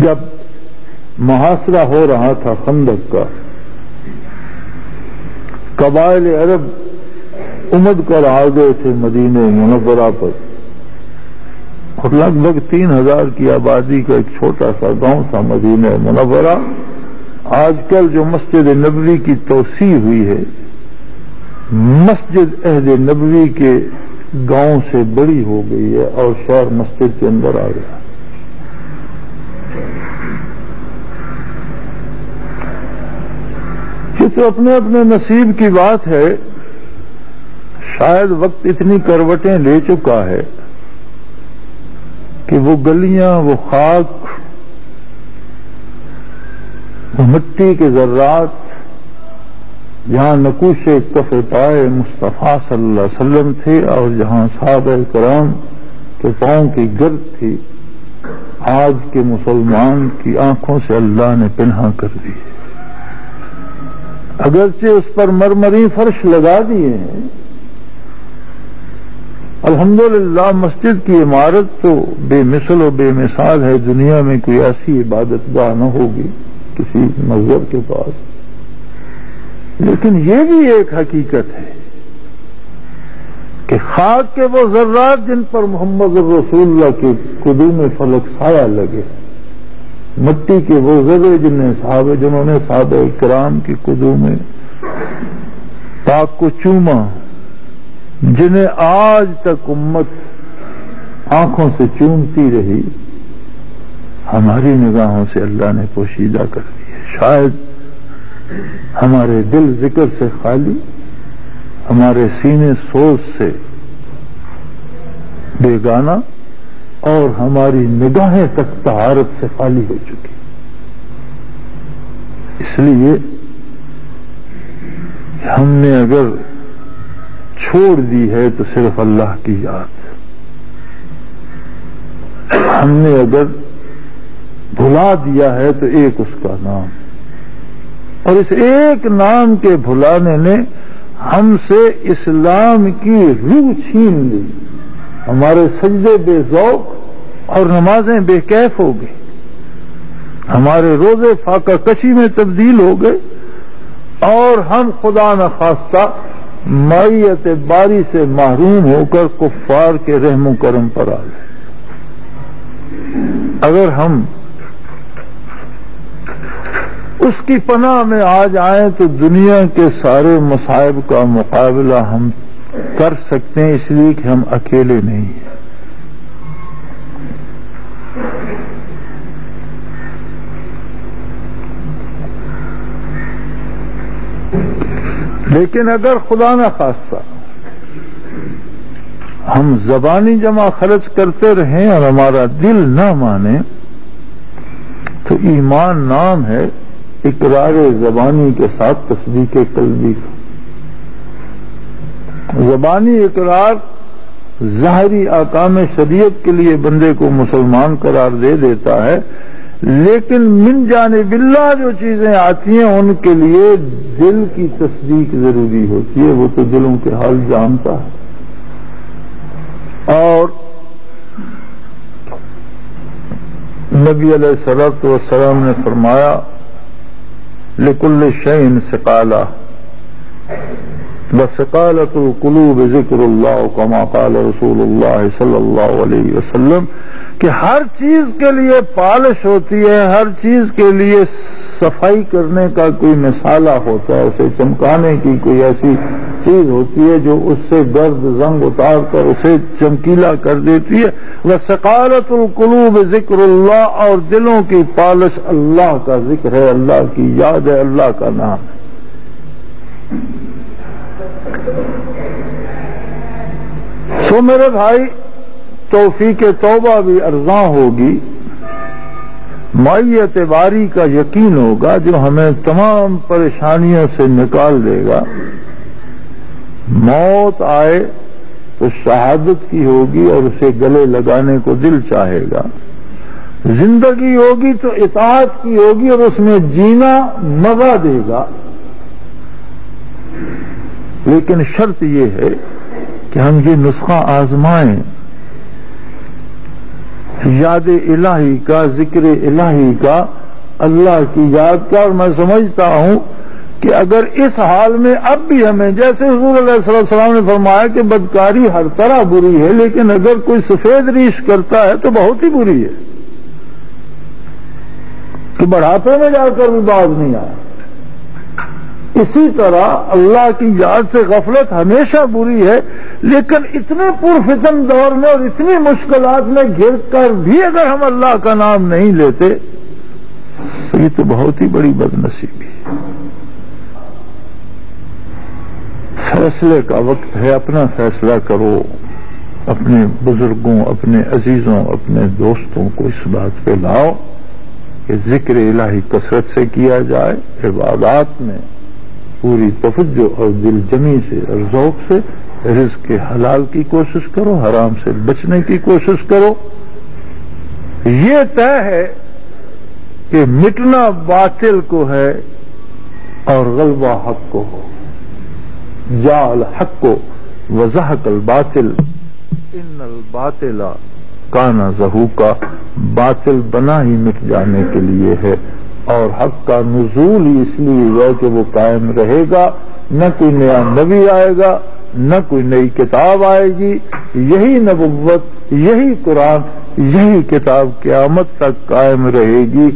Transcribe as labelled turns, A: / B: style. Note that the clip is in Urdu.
A: جب محاصرہ ہو رہا تھا خندق کا، قبائل عرب امد کر آ گئے تھے مدینہ منورہ پر، اور لگ بھگ 3000 کی آبادی کا ایک چھوٹا سا گاؤں تھا مدینہ منورہ۔ آج کل جو مسجد نبوی کی توسیع ہوئی ہے، مسجد عہد نبوی کے گاؤں سے بڑی ہو گئی ہے اور شہر مسجد کے اندر آ گیا۔ یہ تو اپنے اپنے نصیب کی بات ہے۔ شاید وقت اتنی کروٹیں لے چکا ہے کہ وہ گلیاں، وہ خاک، وہ مٹی کے ذرات جہاں نقوش کف پائے مصطفیٰ صلی اللہ علیہ وسلم تھے اور جہاں صحابہ کرام کے پاؤں کی گرد تھی، آج کے مسلمان کی آنکھوں سے اللہ نے پنہا کر دی ہے۔ اگرچہ اس پر مرمری فرش لگا دیے ہیں، الحمدللہ مسجد کی عمارت تو بے مثل و بے مثال ہے، دنیا میں کوئی ایسی عبادت گاہ نہ ہوگی کسی مذہب کے پاس، لیکن یہ بھی ایک حقیقت ہے کہ خاک کے وہ ذرات جن پر محمد رسول اللہ کے قدوم فلک سایہ لگے، مٹی کے وہ ذرے جنہوں نے صحابہ کرام کی قدوم پاک کو چوما، جنہیں آج تک امت آنکھوں سے چومتی رہی، ہماری نگاہوں سے اللہ نے پوشیدہ کر دیے۔ شاید ہمارے دل ذکر سے خالی، ہمارے سینے سوز سے بیگانہ، اور ہماری نگاہیں تک طہارت سے خالی ہو چکی۔ اس لیے ہم نے اگر چھوڑ دی ہے تو صرف اللہ کی یاد، ہم نے اگر بھلا دیا ہے تو ایک اس کا نام، اور اس ایک نام کے بھلانے نے ہم سے اسلام کی روح چھین لی۔ ہمارے سجدے بے ذوق اور نمازیں بے کیف ہو گئی، ہمارے روزے فاقہ کشی میں تبدیل ہو گئے، اور ہم خدا نخواستہ معیت باری سے محروم ہو کر کفار کے رحم و کرم پر آ گئے۔ اگر ہم اس کی پناہ میں آ جائیں تو دنیا کے سارے مصائب کا مقابلہ ہم کر سکتے ہیں، اس لیے کہ ہم اکیلے نہیں ہیں۔ لیکن اگر خدا نہ خواستہ ہم زبانی جمع خرچ کرتے رہیں اور ہمارا دل نہ مانے، تو ایمان نام ہے اقرار زبانی کے ساتھ تصدیق قلبی کا۔ زبانی اقرار ظاہری احکام شریعت کے لیے بندے کو مسلمان قرار دے دیتا ہے، لیکن من جانب اللہ جو چیزیں آتی ہیں ان کے لیے دل کی تصدیق ضروری ہوتی ہے، وہ تو دلوں کے حال جانتا ہے۔ اور نبی علیہ الصلوۃ والسلام نے فرمایا لِكُلِّ شَيْءٍ ثِقَالَةٌ وَثِقَالَةُ الْقُلُوبِ ذِكْرُ اللَّهِ كَمَا قَالَ رسول اللہ صلی اللہ علیہ وسلم، کہ ہر چیز کے لیے پالش ہوتی ہے، ہر چیز کے لیے صفائی کرنے کا کوئی مثالہ ہوتا ہے، اسے چمکانے کی کوئی ایسی چیز ہوتی ہے جو اس سے گرد زنگ اتار کر اسے چمکیلا کر دیتی ہے۔ وَثِقَالَةُ الْقُلُوبِ ذِكْرُ اللَّهِ، اور دلوں کی پالش اللہ کا ذکر ہے، اللہ کی یاد ہے، اللہ کا نام ہے۔ سو میرے بھائی، توفیق توبہ بھی ارزاں ہوگی، معیت باری کا یقین ہوگا جو ہمیں تمام پریشانیوں سے نکال دے گا۔ موت آئے تو شہادت کی ہوگی اور اسے گلے لگانے کو دل چاہے گا، زندگی ہوگی تو اطاعت کی ہوگی اور اس میں جینا مزہ دے گا، لیکن شرط یہ ہے کہ ہم یہ نسخہ آزمائیں، یاد الہی کا، ذکر الہی کا، اللہ کی یاد کا. اور میں سمجھتا ہوں کہ اگر اس حال میں اب بھی ہمیں، جیسے حضور علیہ السلام نے فرمایا کہ بدکاری ہر طرح بری ہے، لیکن اگر کوئی سفید ریش کرتا ہے تو بہت ہی بری ہے، کہ بڑھاپے میں جا کر بھی باز نہیں آیا. اسی طرح اللہ کی یاد سے غفلت ہمیشہ بری ہے، لیکن اتنے پرفتن دور میں اور اتنی مشکلات میں گر کر بھی اگر ہم اللہ کا نام نہیں لیتے تو یہ تو بہت ہی بڑی بدنصیبی ہے. فیصلے کا وقت ہے، اپنا فیصلہ کرو. اپنے بزرگوں، اپنے عزیزوں، اپنے دوستوں کو اس بات پہ لاؤ کہ ذکر الہی کثرت سے کیا جائے، عبادات میں پوری توجہ اور دل جمی سے اور ذوق سے، رزق حلال کی کوشش کرو، حرام سے بچنے کی کوشش کرو. یہ طے ہے کہ مٹنا باطل کو ہے اور غلبہ حق کو ہو. جاء الحق وزهق الباطل ان الباطل کان زہوقا. باطل بنا ہی مٹ جانے کے لیے ہے، اور حق کا نزول ہی اس لیے ہے کہ وہ قائم رہے گا. نہ کوئی نیا نبی آئے گا، نہ کوئی نئی کتاب آئے گی. یہی نبوت، یہی قرآن، یہی کتاب قیامت تک قائم رہے گی.